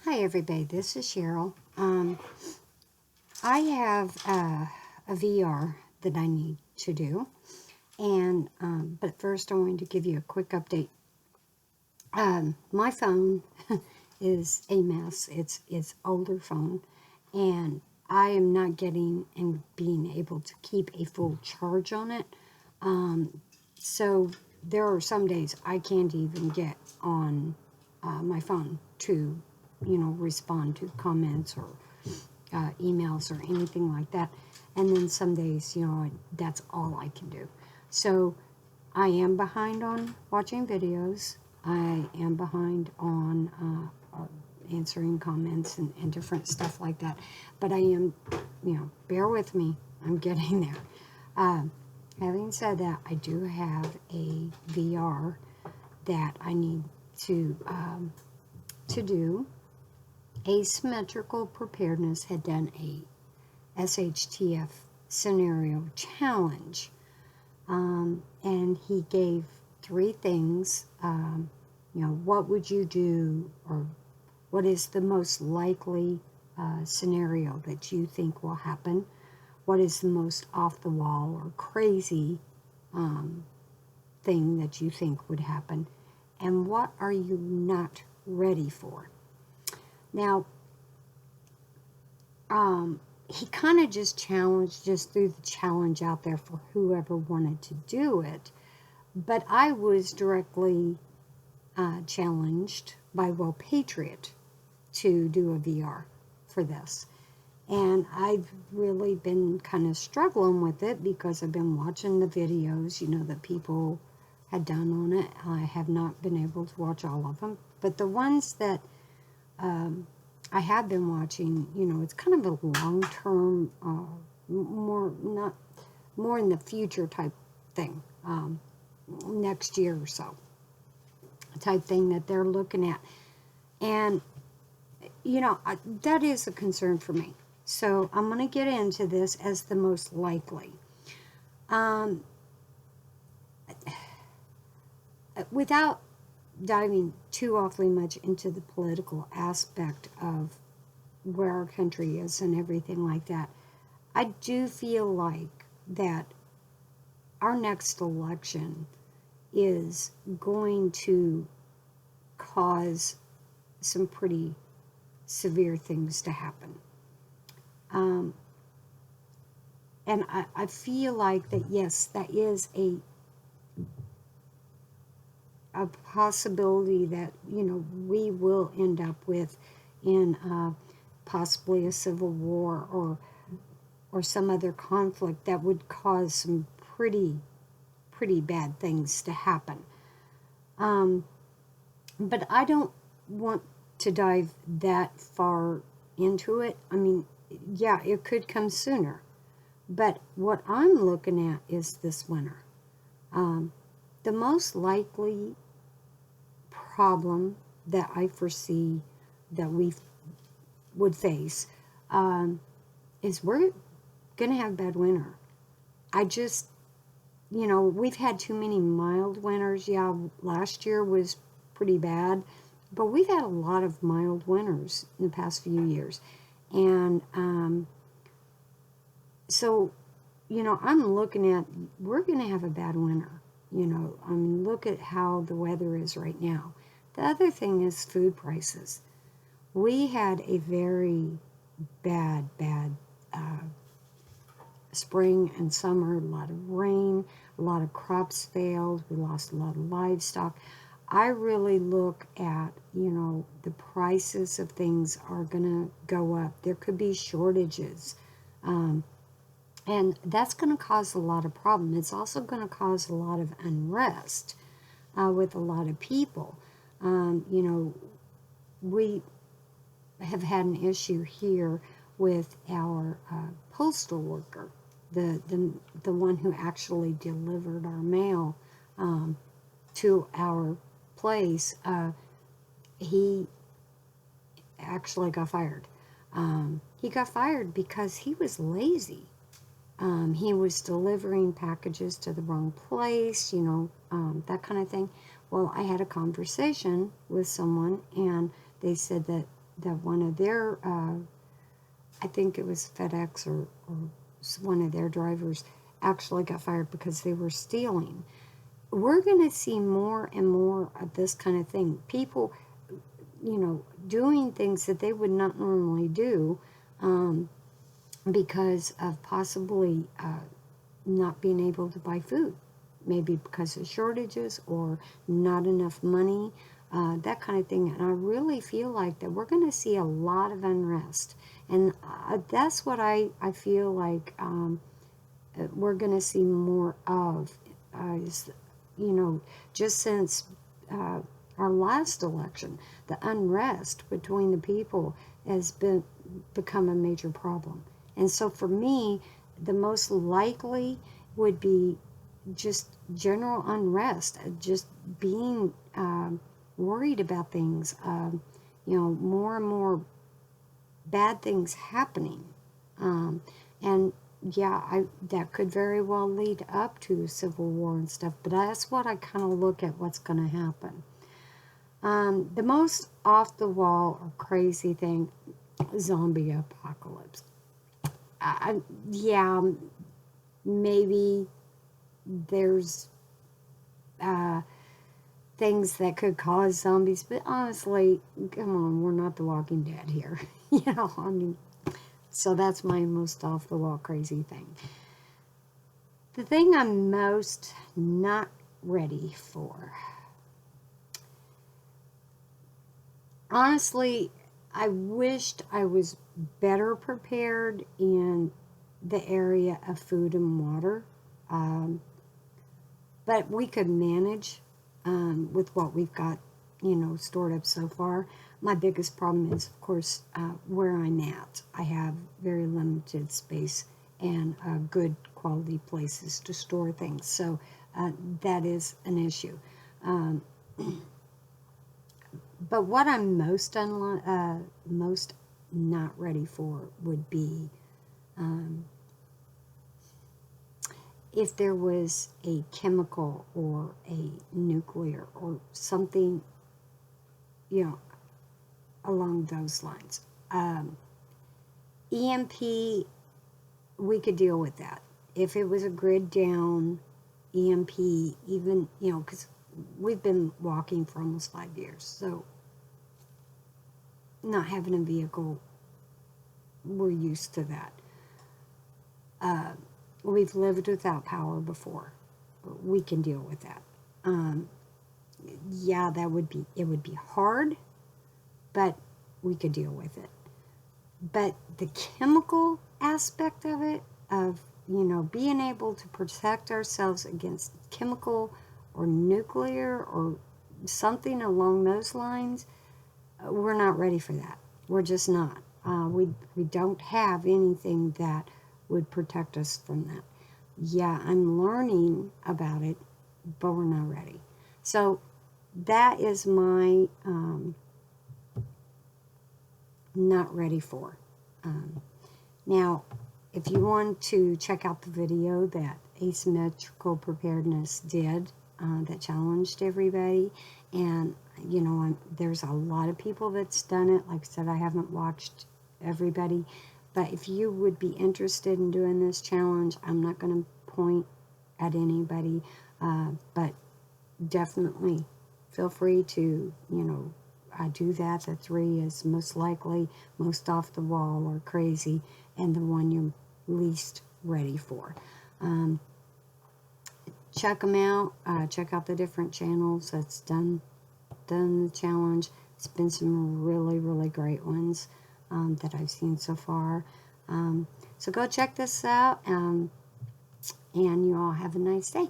Hi everybody, this is Cheryl. I have a VR that I need to do, and but first I wanted to give you a quick update. My phone is a mess. It's older phone, and I am not getting and being able to keep a full charge on it. So there are some days I can't even get on my phone to, respond to comments or emails or anything like that. And then some days, that's all I can do. So I am behind on watching videos. I am behind on answering comments and different stuff like that. But I am, bear with me. I'm getting there. Having said that, I do have a VR that I need to do. Asymmetrical Preparedness had done a SHTF scenario challenge, and he gave 3 things. What would you do, or what is the most likely scenario that you think will happen? What is the most off the wall or crazy thing that you think would happen? And what are you not ready for? Now, he kind of just threw the challenge out there for whoever wanted to do it. But I was directly challenged by Will Patriot to do a VR for this. And I've really been kind of struggling with it because I've been watching the videos, that people had done on it. I have not been able to watch all of them. But the ones that I have been watching, it's kind of a long-term, more in the future type thing, next year or so type thing that they're looking at. And, that is a concern for me. So I'm going to get into this as the most likely. Without diving too awfully much into the political aspect of where our country is and everything like that, I do feel like that our next election is going to cause some pretty severe things to happen. And I feel like that, yes, that is a possibility that, we will end up with in possibly a civil war or some other conflict that would cause some pretty bad things to happen. But I don't want to dive that far into it. I mean, yeah, it could come sooner. But what I'm looking at is this winter. The most likely problem that I foresee that we would face is we're going to have a bad winter. I just, we've had too many mild winters. Yeah, last year was pretty bad, but we've had a lot of mild winters in the past few years. And so, I'm looking at, we're going to have a bad winter. Look at how the weather is right now. The other thing is food prices. We had a very bad spring and summer, a lot of rain, a lot of crops failed, we lost a lot of livestock. I really look at, the prices of things are going to go up. There could be shortages. And that's going to cause a lot of problems. It's also going to cause a lot of unrest with a lot of people. We have had an issue here with our postal worker, the one who actually delivered our mail to our place. He actually got fired. He got fired because he was lazy. He was delivering packages to the wrong place, that kind of thing. Well, I had a conversation with someone, and they said that that one of their, I think it was FedEx or one of their drivers actually got fired because they were stealing. We're going to see more and more of this kind of thing. People, doing things that they would not normally do because of possibly not being able to buy food. Maybe because of shortages or not enough money, that kind of thing. And I really feel like that we're going to see a lot of unrest. And that's what I feel like we're going to see more of. Is, just since our last election, the unrest between the people has become a major problem. And so for me, the most likely would be just general unrest, just being worried about things, more and more bad things happening. And yeah, that could very well lead up to civil war and stuff, but that's what I kind of look at what's going to happen. The most off-the-wall or crazy thing, zombie apocalypse. Yeah, maybe there's things that could cause zombies, but honestly, come on, we're not the Walking Dead here. I mean, so that's my most off-the-wall crazy thing. The thing I'm most not ready for. Honestly, I wished I was better prepared in the area of food and water. But we could manage with what we've got, stored up so far. My biggest problem is, of course, where I'm at. I have very limited space and good quality places to store things. So that is an issue. But what I'm most not ready for would be if there was a chemical or a nuclear or something, along those lines. EMP, we could deal with that. If it was a grid down EMP, even, because we've been walking for almost 5 years, so not having a vehicle, we're used to that. We've lived without power before. We can deal with that. Yeah, it would be hard, but we could deal with it. But the chemical aspect of it, of, being able to protect ourselves against chemical or nuclear or something along those lines, we're not ready for that. We're just not. We don't have anything that would protect us from that. Yeah, I'm learning about it, but we're not ready. So that is my not ready for. Now, if you want to check out the video that Asymmetrical Preparedness did, that challenged everybody, and there's a lot of people that's done it. Like I said, I haven't watched everybody, but if you would be interested in doing this challenge, I'm not going to point at anybody, but definitely feel free to, do that. The 3 is most likely, most off the wall or crazy, and the one you're least ready for. Check them out. Check out the different channels that's done the challenge. It's been some really, really great ones that I've seen so far. So go check this out, and you all have a nice day.